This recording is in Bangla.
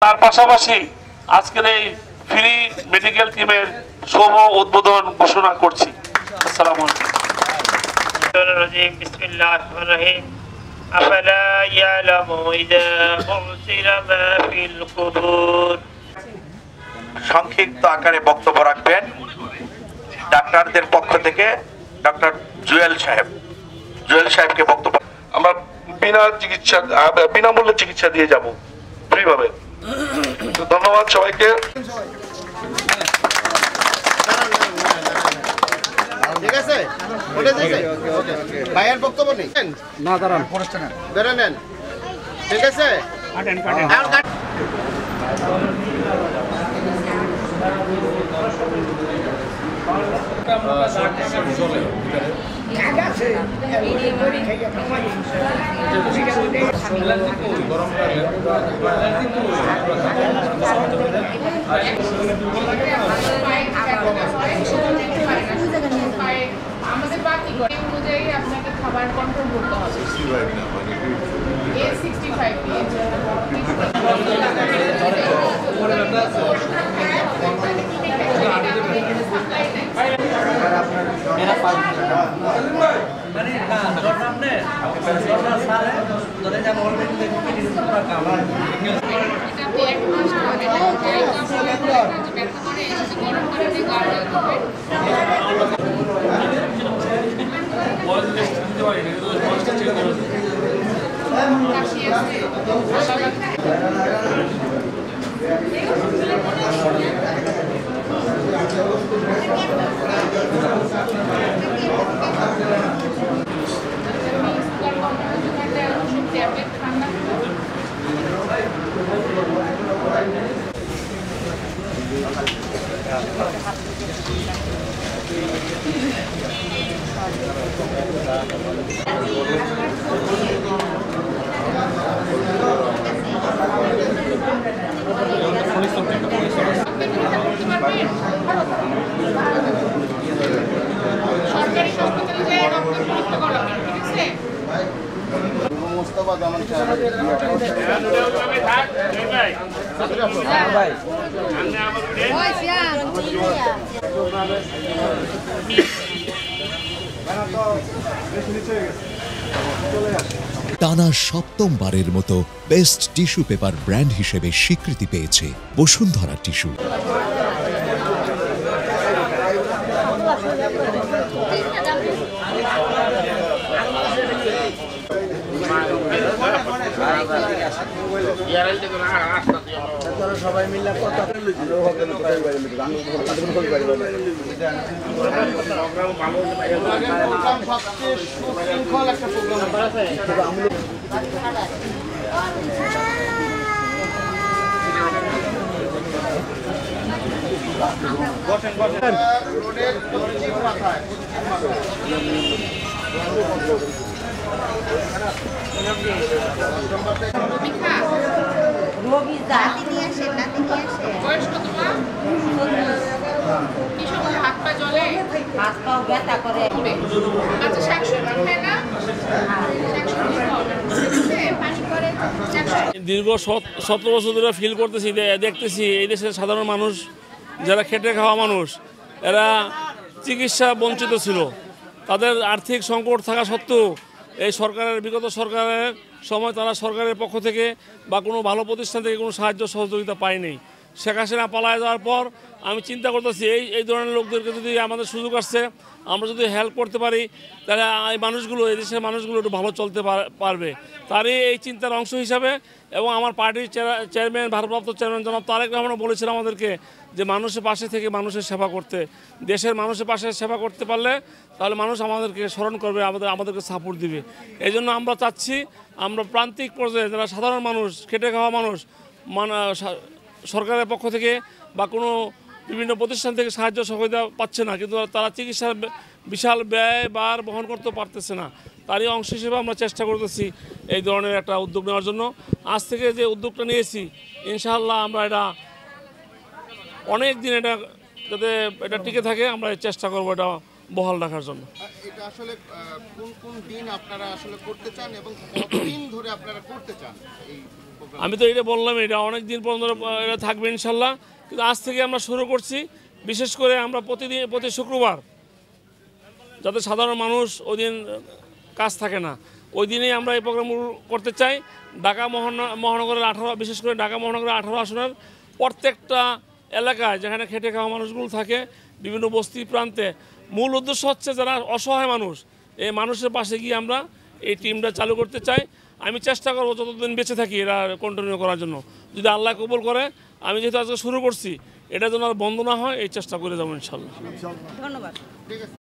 তার পাশাপাশি আজকের এই ফ্রি মেডিকেল টিমের শুভ উদ্বোধন ঘোষণা করছি। আসসালামু আলাইকুম। বিসমিল্লাহির রহমানির রহিম। আফালা ইয়ালামু ইযা উরসিলা মা ফিল কুবুর। সংক্ষিপ্ত আকারে বক্তব্য রাখবেন ডাক্তারদের পক্ষ থেকে ডক্টর জুয়েল সাহেবকে বক্তব্য। আমরা বিনামূল্যে চিকিৎসা দিয়ে যাব ফ্রি ভাবে। ধন্যবাদ সবাইকে। ঠিক আছে, ভাইয়ের বক্তব্য নেই না, দাঁড়ান বেরো নেন। ঠিক আছে, আমাদের বাকি অনুযায়ী আপনাকে খাবার কন্ট্রোল করতে হবে। 65 সরকারি হাসপাতালে রক্ত পরীক্ষা করাবেন। ঠিক আছে, মোস্তফা জামান টানা সপ্তমবারের মতো বেস্ট টিস্যু পেপার ব্র্যান্ড হিসেবে স্বীকৃতি পেয়েছে বসুন্ধরা টিস্যু। সবাই মিলে সবচেয়ে সুশৃঙ্খল একটা প্রোগ্রাম। রোডের পশ্চিম মাথায় রোগী জাতি নিয়ে আসে, নাতি নিয়ে আসে। বয়স কত মা? কি সব হাত পা জ্বলে? হাত পাও ব্যথা করে। আচ্ছা, শাকসবজি খায় না? শাকসবজি পানি করে দীর্ঘ 17 বছর ধরে ফিল করতেছি, দেখতেছি এই দেশের সাধারণ মানুষ যারা খেটে খাওয়া মানুষ, এরা চিকিৎসা বঞ্চিত ছিল। তাদের আর্থিক সংকট থাকা সত্ত্বেও এই সরকারের বিগত সরকারের সময় তারা সরকারের পক্ষ থেকে বা কোনো ভালো প্রতিষ্ঠান থেকে কোনো সাহায্য সহযোগিতা পায়নি। শেখ হাসিনা পালায় যাওয়ার পর আমি চিন্তা করতেছি এই ধরনের লোকদেরকে যদি আমাদের সুযোগ আসছে, আমরা যদি হেল্প করতে পারি, তাহলে এই মানুষগুলো, এই দেশের মানুষগুলো একটু ভালো চলতে পারবে। তারই এই চিন্তার অংশ হিসাবে এবং আমার পার্টির চেয়ারম্যান, ভারপ্রাপ্ত চেয়ারম্যান জনাব তারেক রহমানও বলেছিলেন আমাদেরকে যে মানুষের পাশে থেকে মানুষের সেবা করতে, দেশের মানুষের পাশে সেবা করতে পারলে তাহলে মানুষ আমাদেরকে স্মরণ করবে, আমাদেরকে সাপোর্ট দিবে। এই জন্য আমরা চাচ্ছি আমরা প্রান্তিক পর্যায়ে যারা সাধারণ মানুষ, খেটে খাওয়া মানুষ, সরকারের পক্ষ থেকে বা কোনো বিভিন্ন প্রতিষ্ঠান থেকে সাহায্য সহযোগিতা পাচ্ছে না, কিন্তু তারা চিকিৎসার বিশাল ব্যয় বার বহন করতে পারতেছে না, তারই অংশ হিসেবে আমরা চেষ্টা করতেছি এই ধরনের একটা উদ্যোগ নেওয়ার জন্য। আজ থেকে যে উদ্যোগটা নিয়েছি, ইনশাআল্লাহ আমরা এটা অনেক দিন এটা যাতে এটা টিকে থাকে আমরা চেষ্টা করবো এটা বহাল রাখার জন্য। এটা আসলে কোন কোন দিন আপনারা আসলে করতে চান এবং কতদিন ধরে আপনারা করতে চান এই আমি তো এটা বললাম, এটা অনেক দিন পর্যন্ত এটা থাকবে ইনশাল্লাহ। কিন্তু আজ থেকে আমরা শুরু করছি, বিশেষ করে আমরা প্রতি শুক্রবার, যাতে সাধারণ মানুষ ওই দিন কাজ থাকে না, ওই দিনেই আমরা এই প্রোগ্রামগুলো করতে চাই। ঢাকা মহানগরের 18, বিশেষ করে ঢাকা মহানগরের 18 আসনের প্রত্যেকটা এলাকায় যেখানে খেটে খাওয়া মানুষগুলো থাকে, বিভিন্ন বস্তি প্রান্তে, মূল উদ্দেশ্য হচ্ছে যারা অসহায় মানুষ, এই মানুষের পাশে গিয়ে আমরা এই টিমটা চালু করতে চাই। আমি চেষ্টা করবো যতদিন বেঁচে থাকি এরা কন্টিনিউ করার জন্য। যদি আল্লাহ কবুল করে, আমি যেহেতু আজকে শুরু করছি, এটা যেন আর বন্ধ না হয় এই চেষ্টা করে যাবো ইনশাল্লাহ। ধন্যবাদ। ঠিক আছে।